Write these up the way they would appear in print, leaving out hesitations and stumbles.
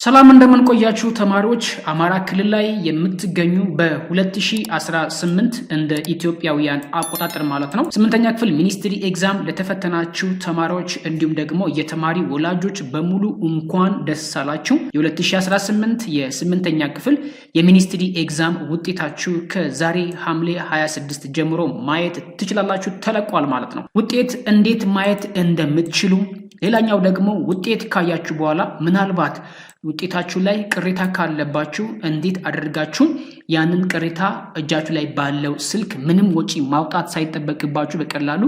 ሰላም እንደምን ቆያችሁ ተማሪዎች። አማራ ክልል ላይ የምትገኙ በ2018 እንደ ኢትዮጵያውያን አቆጣጠር ማለት ነው 8ኛ ክፍል ሚኒስትሪ ኤግዛም ለተፈተናችሁ ተማሪዎች እንዲሁም ደግሞ የተማሪ ወላጆች በሙሉ እንኳን ደስ አላችሁ። የ2018 የ8ኛ ክፍል የሚኒስትሪ ኤግዛም ውጤታችሁ ከዛሬ ሐምሌ 26 ጀምሮ ማየት ትችላላችሁ። ተለቋል ማለት ነው። ውጤት እንዴት ማየት እንደምትችሉ ሌላኛው ደግሞ ውጤት ካያችሁ በኋላ ምናልባት ውጤታችሁ ላይ ቅሬታ ካለባችሁ እንዴት አድርጋችሁ ያንን ቅሬታ እጃችሁ ላይ ባለው ስልክ ምንም ወጪ ማውጣት ሳይጠበቅባችሁ በቀላሉ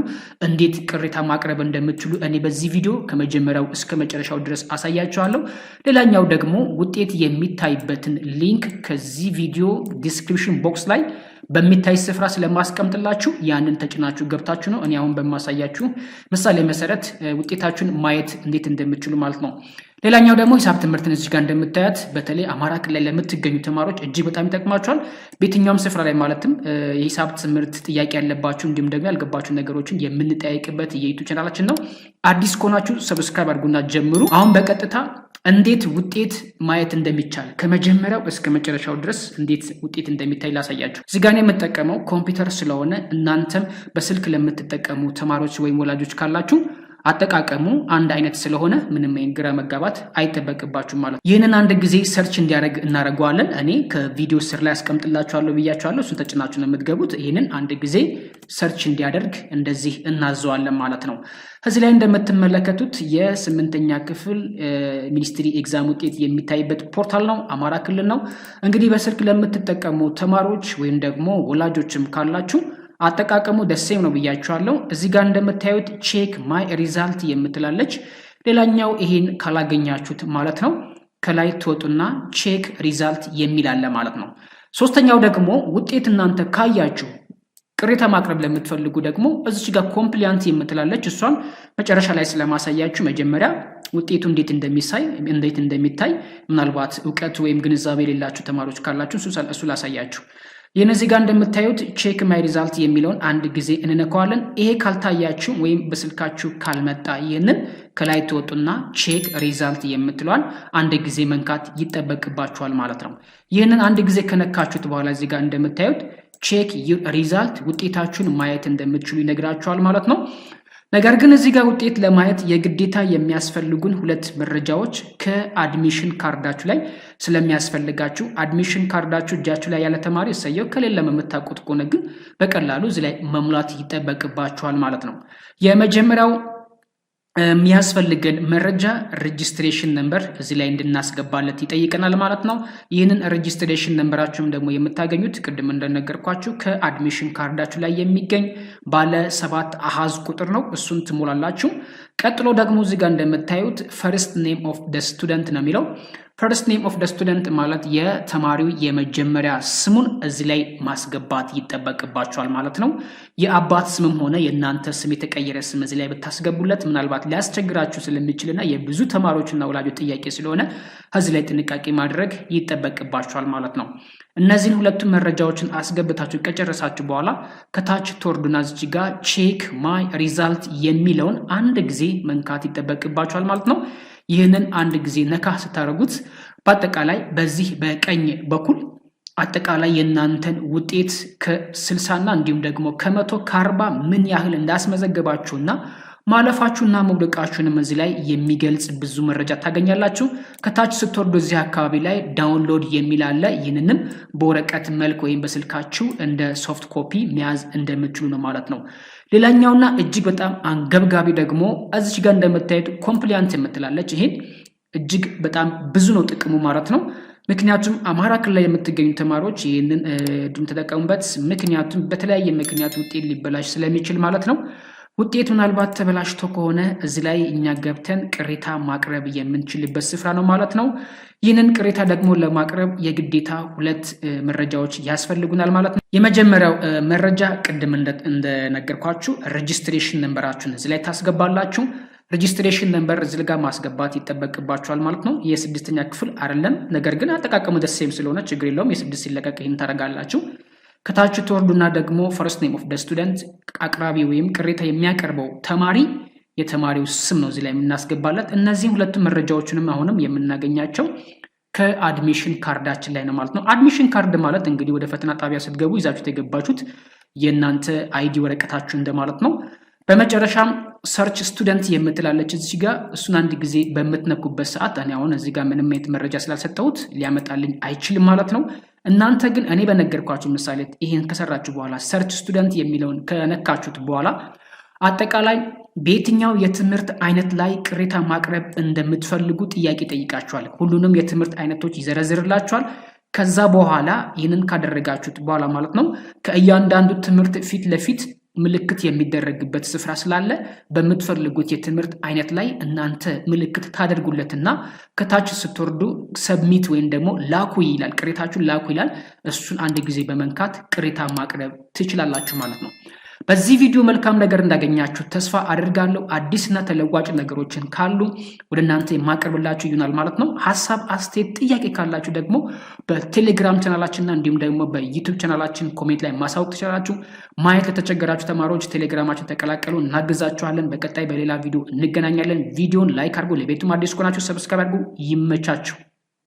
እንዴት ቅሬታ ማቅረብ እንደምትችሉ እኔ በዚህ ቪዲዮ ከመጀመሪያው እስከ መጨረሻው ድረስ አሳያችኋለሁ። ሌላኛው ደግሞ ውጤት የሚታይበትን ሊንክ ከዚህ ቪዲዮ ዲስክሪፕሽን ቦክስ ላይ በሚታይ ስፍራ ስለማስቀምጥላችሁ ያንን ተጭናችሁ ገብታችሁ ነው እኔ አሁን በማሳያችሁ ምሳሌ መሰረት ውጤታችሁን ማየት እንዴት እንደምትችሉ ማለት ነው። ሌላኛው ደግሞ ሂሳብ ትምህርትን እዚህ ጋር እንደምታዩት በተለይ አማራ ክልል ላይ ለምትገኙ ተማሪዎች እጅግ በጣም ይጠቅማችኋል። በየትኛውም ስፍራ ላይ ማለትም የሂሳብ ትምህርት ጥያቄ ያለባችሁ እንዲሁም ደግሞ ያልገባችሁ ነገሮችን የምንጠያይቅበት የዩቲዩብ ቻናላችን ነው። አዲስ ከሆናችሁ ሰብስክራይብ አድርጉና ጀምሩ። አሁን በቀጥታ እንዴት ውጤት ማየት እንደሚቻል ከመጀመሪያው እስከ መጨረሻው ድረስ እንዴት ውጤት እንደሚታይ ላሳያችሁ። እዚህ ጋር የምጠቀመው ኮምፒውተር ስለሆነ እናንተም በስልክ ለምትጠቀሙ ተማሪዎች ወይም ወላጆች ካላችሁ አጠቃቀሙ አንድ አይነት ስለሆነ ምንም ግራ መጋባት አይተበቅባችሁም ማለት ነው። ይህንን አንድ ጊዜ ሰርች እንዲያደርግ እናደርገዋለን። እኔ ከቪዲዮ ስር ላይ አስቀምጥላችኋለሁ ብያችኋለሁ። እሱን ተጭናችሁ ነው የምትገቡት። ይህንን አንድ ጊዜ ሰርች እንዲያደርግ እንደዚህ እናዘዋለን ማለት ነው። እዚህ ላይ እንደምትመለከቱት የ8ኛ ክፍል ሚኒስትሪ ኤግዛም ውጤት የሚታይበት ፖርታል ነው። አማራ ክልል ነው። እንግዲህ በስልክ ለምትጠቀሙ ተማሪዎች ወይም ደግሞ ወላጆችም ካላችሁ አጠቃቀሙ ደሴም ነው ብያችኋለሁ። እዚህ ጋር እንደምታዩት ቼክ ማይ ሪዛልት የምትላለች። ሌላኛው ይሄን ካላገኛችሁት ማለት ነው ከላይ ትወጡና ቼክ ሪዛልት የሚል አለ ማለት ነው። ሶስተኛው ደግሞ ውጤት እናንተ ካያችሁ ቅሬታ ማቅረብ ለምትፈልጉ ደግሞ እዚች ጋር ኮምፕሊያንት የምትላለች። እሷን መጨረሻ ላይ ስለማሳያችሁ መጀመሪያ ውጤቱ እንዴት እንደሚታይ ምናልባት ዕውቀት ወይም ግንዛቤ የሌላችሁ ተማሪዎች ካላችሁ እሱ ላሳያችሁ። የነዚህ ጋር እንደምታዩት ቼክ ማይ ሪዛልት የሚለውን አንድ ጊዜ እንነካዋለን። ይሄ ካልታያችሁ ወይም በስልካችሁ ካልመጣ ይህንን ከላይ ትወጡና ቼክ ሪዛልት የምትለዋል አንድ ጊዜ መንካት ይጠበቅባችኋል ማለት ነው። ይህንን አንድ ጊዜ ከነካችሁት በኋላ እዚህ ጋር እንደምታዩት ቼክ ዩር ሪዛልት ውጤታችሁን ማየት እንደምትችሉ ይነግራችኋል ማለት ነው። ነገር ግን እዚህ ጋር ውጤት ለማየት የግዴታ የሚያስፈልጉን ሁለት መረጃዎች ከአድሚሽን ካርዳችሁ ላይ ስለሚያስፈልጋችሁ አድሚሽን ካርዳችሁ እጃችሁ ላይ ያለ ተማሪ እሰየው፣ ከሌለ የምታውቁት ከሆነ ግን በቀላሉ እዚህ ላይ መሙላት ይጠበቅባችኋል ማለት ነው። የመጀመሪያው የሚያስፈልገን መረጃ ሬጂስትሬሽን ነምበር እዚህ ላይ እንድናስገባለት ይጠይቀናል ማለት ነው። ይህንን ሬጂስትሬሽን ነምበራችሁም ደግሞ የምታገኙት ቅድም እንደነገርኳችሁ ከአድሚሽን ካርዳችሁ ላይ የሚገኝ ባለ 7 አሃዝ ቁጥር ነው። እሱን ትሞላላችሁ። ቀጥሎ ደግሞ እዚህ ጋር እንደምታዩት ፈርስት ኔም ኦፍ ደ ስቱደንት ነው የሚለው። ፈርስት ኔም ኦፍ ደ ስቱደንት ማለት የተማሪው የመጀመሪያ ስሙን እዚህ ላይ ማስገባት ይጠበቅባቸዋል ማለት ነው። የአባት ስምም ሆነ የእናንተ ስም የተቀየረ ስም እዚህ ላይ ብታስገቡለት ምናልባት ሊያስቸግራችሁ ስለሚችልና የብዙ ተማሪዎችና ወላጆች ጥያቄ ስለሆነ እዚህ ላይ ጥንቃቄ ማድረግ ይጠበቅባቸዋል ማለት ነው። እነዚህን ሁለቱም መረጃዎችን አስገብታችሁ ከጨረሳችሁ በኋላ ከታች ትወርዱና እዚህ ጋር ቼክ ማይ ሪዛልት የሚለውን አንድ ጊዜ መንካት ይጠበቅባችኋል ማለት ነው። ይህንን አንድ ጊዜ ነካ ስታደርጉት በአጠቃላይ በዚህ በቀኝ በኩል አጠቃላይ የእናንተን ውጤት ከ60 እንዲሁም ደግሞ ከ140 ምን ያህል እንዳስመዘገባችሁና ማለፋችሁና መውደቃችሁንም እዚህ ላይ የሚገልጽ ብዙ መረጃ ታገኛላችሁ። ከታች ስትወርዱ እዚህ አካባቢ ላይ ዳውንሎድ የሚል አለ። ይህንንም በወረቀት መልክ ወይም በስልካችሁ እንደ ሶፍት ኮፒ መያዝ እንደምትችሉ ነው ማለት ነው። ሌላኛውና እጅግ በጣም አንገብጋቢ ደግሞ እዚች ጋር እንደምታዩት ኮምፕሊያንት የምትላለች። ይሄን እጅግ በጣም ብዙ ነው ጥቅሙ ማለት ነው። ምክንያቱም አማራ ክልል ላይ የምትገኙ ተማሪዎች ይህንን ድም ተጠቀሙበት። ምክንያቱም በተለያየ ምክንያት ውጤት ሊበላሽ ስለሚችል ማለት ነው። ውጤት ምናልባት ተበላሽቶ ከሆነ እዚህ ላይ እኛ ገብተን ቅሬታ ማቅረብ የምንችልበት ስፍራ ነው ማለት ነው። ይህንን ቅሬታ ደግሞ ለማቅረብ የግዴታ ሁለት መረጃዎች ያስፈልጉናል ማለት ነው። የመጀመሪያው መረጃ ቅድም እንደነገርኳችሁ ሬጂስትሬሽን ነምበራችሁን እዚህ ላይ ታስገባላችሁ። ሬጂስትሬሽን ነምበር እዚህ ጋር ማስገባት ይጠበቅባችኋል ማለት ነው። የ6ኛ ክፍል አይደለም፣ ነገር ግን አጠቃቀሙ ደሴም ስለሆነ ችግር የለውም። የ6 ሲለቀቅ ይህን ታደርጋላችሁ። ከታች ትወርዱና ደግሞ ፈርስት ኔም ኦፍ ደ ስቱደንት አቅራቢ ወይም ቅሬታ የሚያቀርበው ተማሪ የተማሪው ስም ነው እዚህ ላይ የምናስገባለት። እነዚህ ሁለቱ መረጃዎችንም አሁንም የምናገኛቸው ከአድሚሽን ካርዳችን ላይ ነው ማለት ነው። አድሚሽን ካርድ ማለት እንግዲህ ወደ ፈተና ጣቢያ ስትገቡ ይዛችሁት የገባችሁት የእናንተ አይዲ ወረቀታችሁ እንደማለት ነው። በመጨረሻም ሰርች ስቱደንት የምትላለች እዚህ ጋር እሱን አንድ ጊዜ በምትነኩበት ሰዓት እኔ አሁን እዚህ ጋር ምንም አይነት መረጃ ስላልሰጠሁት ሊያመጣልኝ አይችልም ማለት ነው። እናንተ ግን እኔ በነገርኳችሁ ምሳሌ ይሄን ከሰራችሁ በኋላ ሰርች ስቱደንት የሚለውን ከነካችሁት በኋላ አጠቃላይ በየትኛው የትምህርት አይነት ላይ ቅሬታ ማቅረብ እንደምትፈልጉ ጥያቄ ጠይቃችኋል። ሁሉንም የትምህርት አይነቶች ይዘረዝርላችኋል። ከዛ በኋላ ይህንን ካደረጋችሁት በኋላ ማለት ነው ከእያንዳንዱ ትምህርት ፊት ለፊት ምልክት የሚደረግበት ስፍራ ስላለ በምትፈልጉት የትምህርት አይነት ላይ እናንተ ምልክት ታደርጉለትና ከታች ስትወርዱ ሰብሚት ወይም ደግሞ ላኩ ይላል። ቅሬታችሁን ላኩ ይላል። እሱን አንድ ጊዜ በመንካት ቅሬታ ማቅረብ ትችላላችሁ ማለት ነው። በዚህ ቪዲዮ መልካም ነገር እንዳገኛችሁ ተስፋ አድርጋለሁ። አዲስና ተለዋጭ ነገሮችን ካሉ ወደ እናንተ የማቀርብላችሁ ይሆናል ማለት ነው። ሐሳብ፣ አስተያየት፣ ጥያቄ ካላችሁ ደግሞ በቴሌግራም ቻናላችንና እንዲሁም ደግሞ በዩቲዩብ ቻናላችን ኮሜንት ላይ ማሳወቅ ትችላላችሁ። ማየት ለተቸገራችሁ ተማሪዎች ቴሌግራማችን ተቀላቀሉ፣ እናግዛችኋለን። በቀጣይ በሌላ ቪዲዮ እንገናኛለን። ቪዲዮን ላይክ አድርጉ። ለቤቱም አዲስ ከሆናችሁ ሰብስክራይብ አድርጉ። ይመቻችሁ።